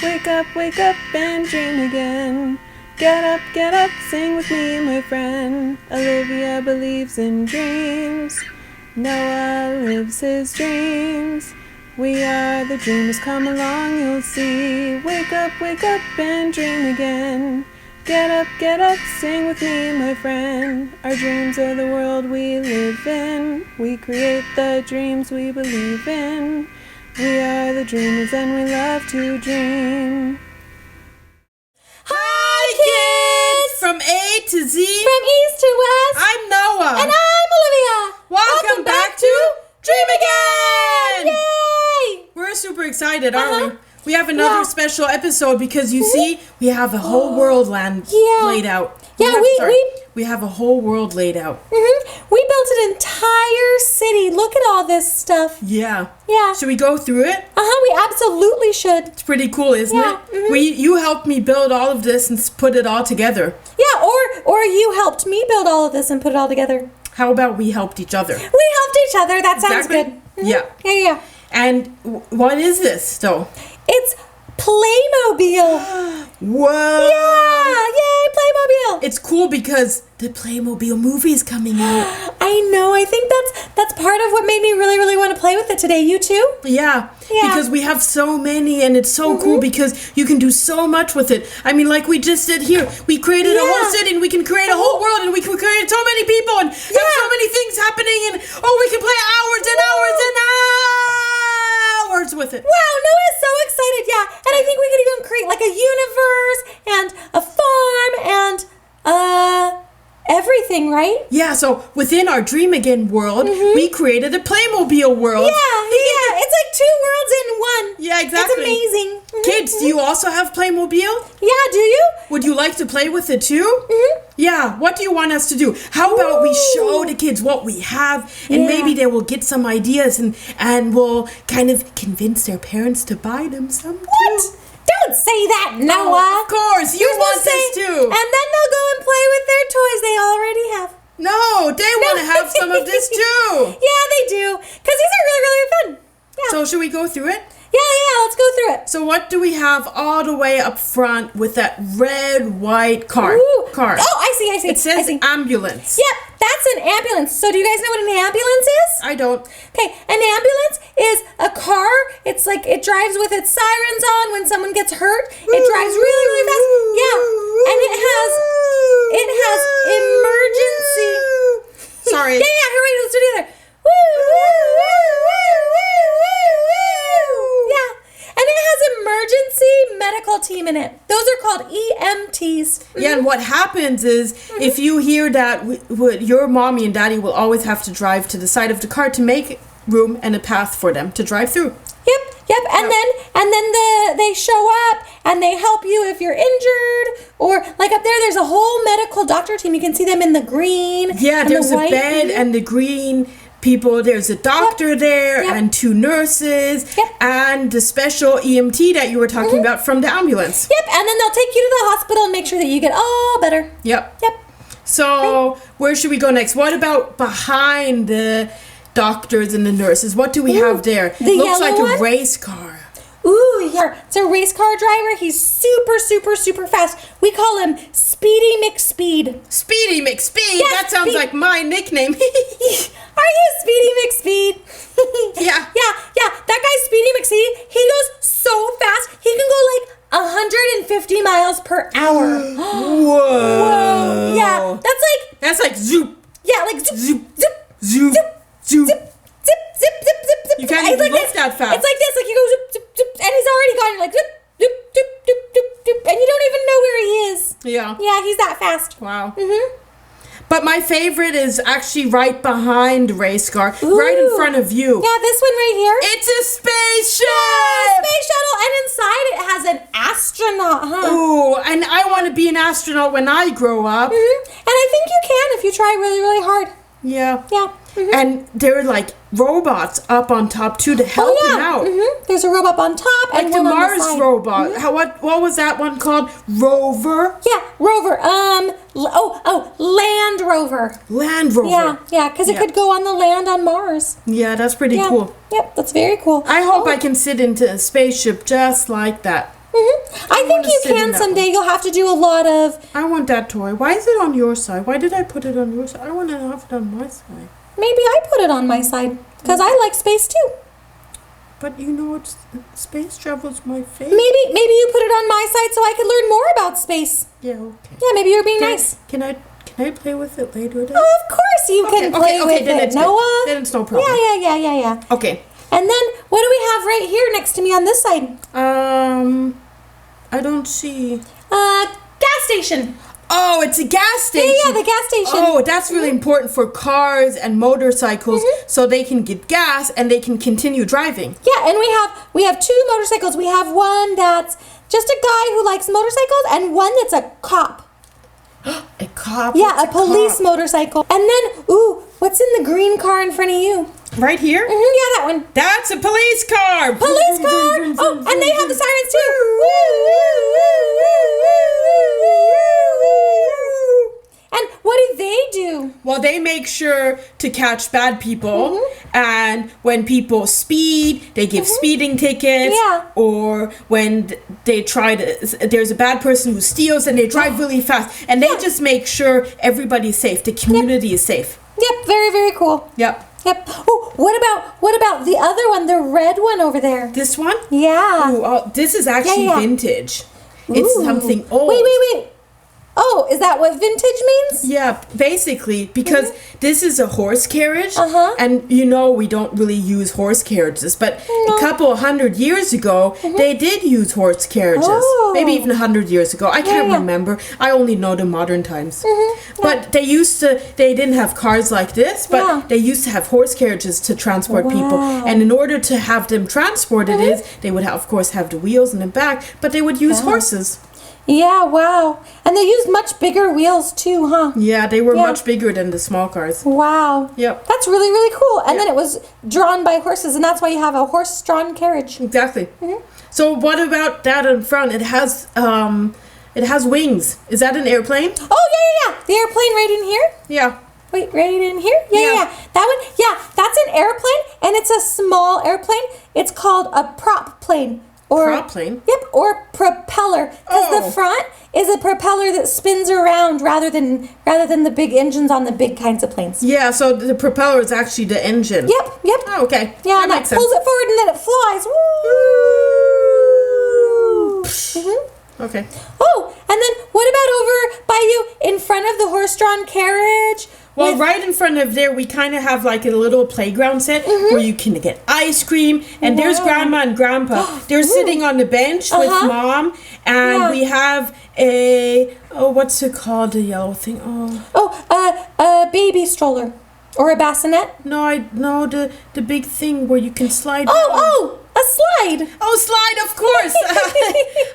wake up and dream again. Get up, sing with me, my friend. Olivia believes in dreams. Noah lives his dreams. We are the dreamers, come along, you'll see. Wake up and dream again. Get up, sing with me, my friend. Our dreams are the world we live in. We create the dreams we believe in. We are the dreamers and we love to dream. Hi, kids! From A to Z. From East to West. I'm Noah. And I'm Olivia. Welcome back to Dream Again! Yay! We're super excited, aren't we? We have another special episode because you see, we have a whole world laid out. We have a whole world laid out. We built an entire city. Look at all this stuff. Yeah. Yeah. Should we go through it? We absolutely should. It's pretty cool, isn't it? You helped me build all of this and put it all together. Yeah, or you helped me build all of this and put it all together. How about we helped each other? We helped each other. That sounds good. Yeah. Yeah. And what is this, though? It's Playmobil. Whoa! Yeah! Yay, Playmobil! It's cool because the Playmobil movie is coming out. I know. I think that's part of what made me really, really want to play with it today. You too? Yeah. Because we have so many, and it's so cool because you can do so much with it. I mean, like we just did here. We created a whole city, and we can create a whole world, and we can create so many people, and have so many things happening, and we can play hours and hours and hours with it. Wow, Noah's so excited, And I think we could even create like a universe and a farm and everything, right? Yeah, so within our Dream Again world, we created a Playmobil world. Yeah. It's like two worlds in one. Yeah, exactly. It's amazing. Kids, do you also have Playmobil? Yeah, do you? Would you like to play with it too? Yeah, what do you want us to do? How about we show the kids what we have, and maybe they will get some ideas and will kind of convince their parents to buy them some What? too. Don't say that, Noah. Oh, of course, you want this too. And then they'll go and play with their toys they already have. No, they want to have some of this too. Yeah, they do. Because these are really, really fun. Yeah. So should we go through it? Yeah, let's go through it. So what do we have all the way up front with that red, white car? Ooh. Car. Oh, I see. It says ambulance. Yep, that's an ambulance. So do you guys know what an ambulance is? I don't. Okay, an ambulance is a car. It's like it drives with its sirens on when someone gets hurt. It drives really, really fast. Yeah, and it has emergency. Sorry. Yeah, hurry, let's do it together. Yeah, and it has emergency medical team in it. Those are called EMTs. Yeah, and what happens is if you hear that your mommy and daddy will always have to drive to the side of the car to make room and a path for them to drive through. Yep. And then they show up and they help you if you're injured, or like up there's a whole medical doctor team. You can see them in the green. Yeah, there's a bed and the green people. There's a doctor there and two nurses and the special EMT that you were talking about from the ambulance. Yep, and then they'll take you to the hospital and make sure that you get all better. Yep. So where should we go next? What about behind the doctors and the nurses? What do we have there? The looks like yellow a race car. Ooh, yeah. It's a race car driver. He's super, super, super fast. We call him Speedy McSpeed. Speedy McSpeed? Yeah, that sounds like my nickname. Are you Speedy McSpeed? Yeah. Yeah. That guy Speedy McSpeed, he goes so fast. He can go like 150 miles per hour. Whoa. Yeah. That's like zoop. Yeah, like zoop, Zoop. zoop, Zoop. zip, Zoop. zip, zip, zip, zip, zip, zip. You can't It's even like look this. that fast. It's like this, like you go zip, zip, zip, and he's already gone. You're like zip, zip, zip, zip, zip, zip, and you don't even know where he is. Yeah. Yeah, he's that fast. Wow. But my favorite is actually right behind the race car, right in front of you. Yeah, this one right here. It's a spaceship! Yeah, space shuttle, and inside it has an astronaut, huh? Ooh, and I want to be an astronaut when I grow up. And I think you can if you try really, really hard. Yeah. Yeah. And there are like robots up on top too to help him out. There's a robot on top Like and the one on Mars the side. robot. What was that one called? Rover? Yeah, Rover. Land Rover. Land Rover. Yeah, because it could go on the land on Mars. Yeah, that's pretty cool. Yep, that's very cool. I hope I can sit into a spaceship just like that. I think wanna you sit in can that someday. You'll have to do a lot of. I want that toy. Why is it on your side? Why did I put it on your side? I want to have it on my side. Maybe I put it on my side because I like space too. But it's space travel's my favorite. Maybe you put it on my side so I could learn more about space. Yeah, okay. Yeah, maybe you're being nice. Can I play with it later then? Oh, of course you can play with then it, it's good. Noah. Then it's no problem. Yeah. Okay. And then what do we have right here next to me on this side? I don't see. Gas station. Oh, it's a gas station. Yeah, the gas station. Oh, that's really important for cars and motorcycles so they can get gas and they can continue driving. Yeah, and we have two motorcycles. We have one that's just a guy who likes motorcycles and one that's a cop. A cop? Yeah, What's a police cop? motorcycle. And then, what's in the green car in front of you? Right here? Yeah, that one. That's a police car. Police car. Oh, and they have the sirens too. And what do they do? Well, they make sure to catch bad people, and when people speed, they give speeding tickets. Yeah. Or when they there's a bad person who steals and they drive really fast, and they just make sure everybody's safe. The community is safe. Yep, very, very cool. Yep. Oh, what about the other one, the red one over there? This one? Yeah. Oh, this is actually vintage. It's Ooh. something old. Wait. Oh, is that what vintage means? Yeah, basically, because this is a horse carriage, Uh-huh. and we don't really use horse carriages, but a couple 100 years ago, they did use horse carriages. Oh. Maybe even 100 years ago. I can't remember. I only know the modern times. But they didn't have cars like this, but they used to have horse carriages to transport people. And in order to have them transported, they would, of course, have the wheels in the back, but they would use horses. Yeah, wow. And they used much bigger wheels too, huh? Yeah, they were much bigger than the small cars. Wow. Yep. That's really, really cool. And then it was drawn by horses, and that's why you have a horse-drawn carriage. Exactly. So what about that in front? It has wings. Is that an airplane? Oh, yeah. The airplane right in here? Yeah. Wait, right in here? Yeah. That one? Yeah, that's an airplane, and it's a small airplane. It's called a prop plane. Prop plane? Yep, or propeller. Because the front is a propeller that spins around rather than the big engines on the big kinds of planes. Yeah, so the propeller is actually the engine. Yep. Oh, okay. Yeah, and that makes sense. pulls it forward and then it flies. Woo! Okay. Oh, and then what about over by you in front of the horse-drawn carriage? Well, right in front of there, we kind of have like a little playground set where you can get ice cream. And there's Grandma and Grandpa. They're sitting on the bench with Mom. And we have what's it called? The yellow thing. A baby stroller. Or a bassinet. No, the big thing where you can slide down. A slide. Oh, slide, of course.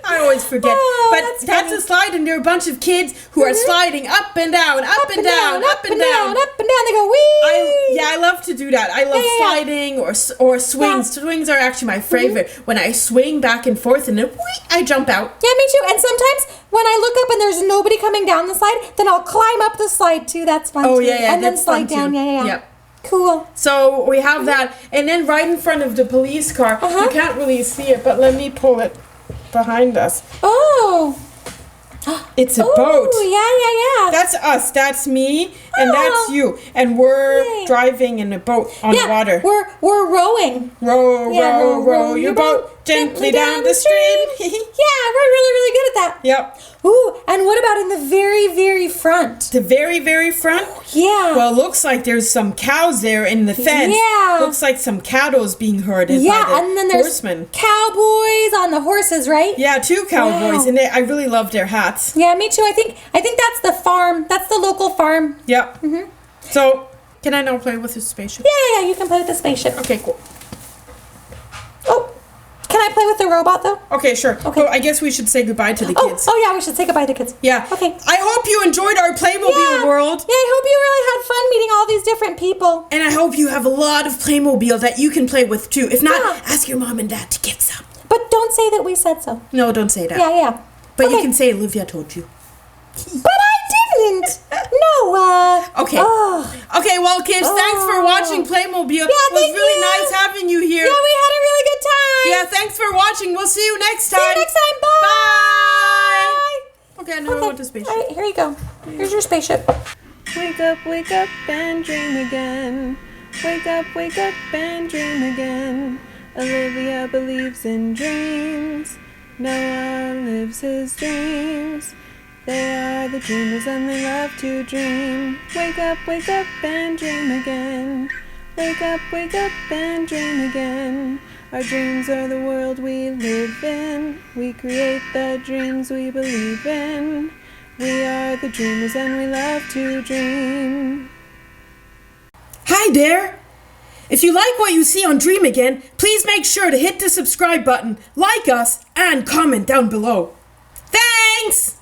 I always forget. But that's a slide, and there are a bunch of kids who are sliding up and down, up and down, up and down. They go wee. I love to do that. I love sliding or swings. Yeah. Swings are actually my favorite. When I swing back and forth and then I jump out. Yeah, me too. And sometimes when I look up and there's nobody coming down the slide, then I'll climb up the slide too. That's fun too. Oh, yeah, and then that's slide fun down. too. Yeah. Yep. Cool. So we have that, and then right in front of the police car, you can't really see it, but let me pull it behind us. Oh. It's a boat. Yeah. That's us. That's me, and that's you, and we're driving in a boat on the water. We're rowing. Row your boat gently down the stream. Yeah, we're really, really good at that. Yep. Ooh, and what about in the very, very front? The very, very front? Yeah. Well, it looks like there's some cows there in the fence. Yeah. Looks like some cattle's being herded by the and then there's horsemen. cowboys on the horses, right? Yeah, 2 cowboys, and I really love their hats. Yeah, me too. I think that's the farm. That's the local farm. Yep. So, can I now play with the spaceship? Yeah, you can play with the spaceship. Okay, cool. Oh, can I play with the robot though? Okay, sure. Okay. So I guess we should say goodbye to the kids. Oh yeah, we should say goodbye to kids. Yeah. Okay. I hope you enjoyed our Playmobil world. Yeah, I hope you really had fun meeting all these different people. And I hope you have a lot of Playmobil that you can play with too. If not, ask your mom and dad to get some. But don't say that we said so. No, don't say that. Yeah. But you can say Olivia told you. But I didn't. No. Okay. Oh. Okay, well, kids, thanks for watching Playmobil. Yeah, it was thank really you. nice having you here. Yeah, we had a really good time. Yeah, thanks for watching. We'll see you next time. See you next time. Bye. a spaceship. All right, here you go. Here's your spaceship. Wake up and dream again. Wake up and dream again. Olivia believes in dreams. Noah lives his dreams. They are the dreamers and they love to dream. Wake up and dream again. Wake up and dream again. Our dreams are the world we live in. We create the dreams we believe in. We are the dreamers and we love to dream. Hi there! If you like what you see on Dream Again, please make sure to hit the subscribe button, like us, and comment down below. Thanks!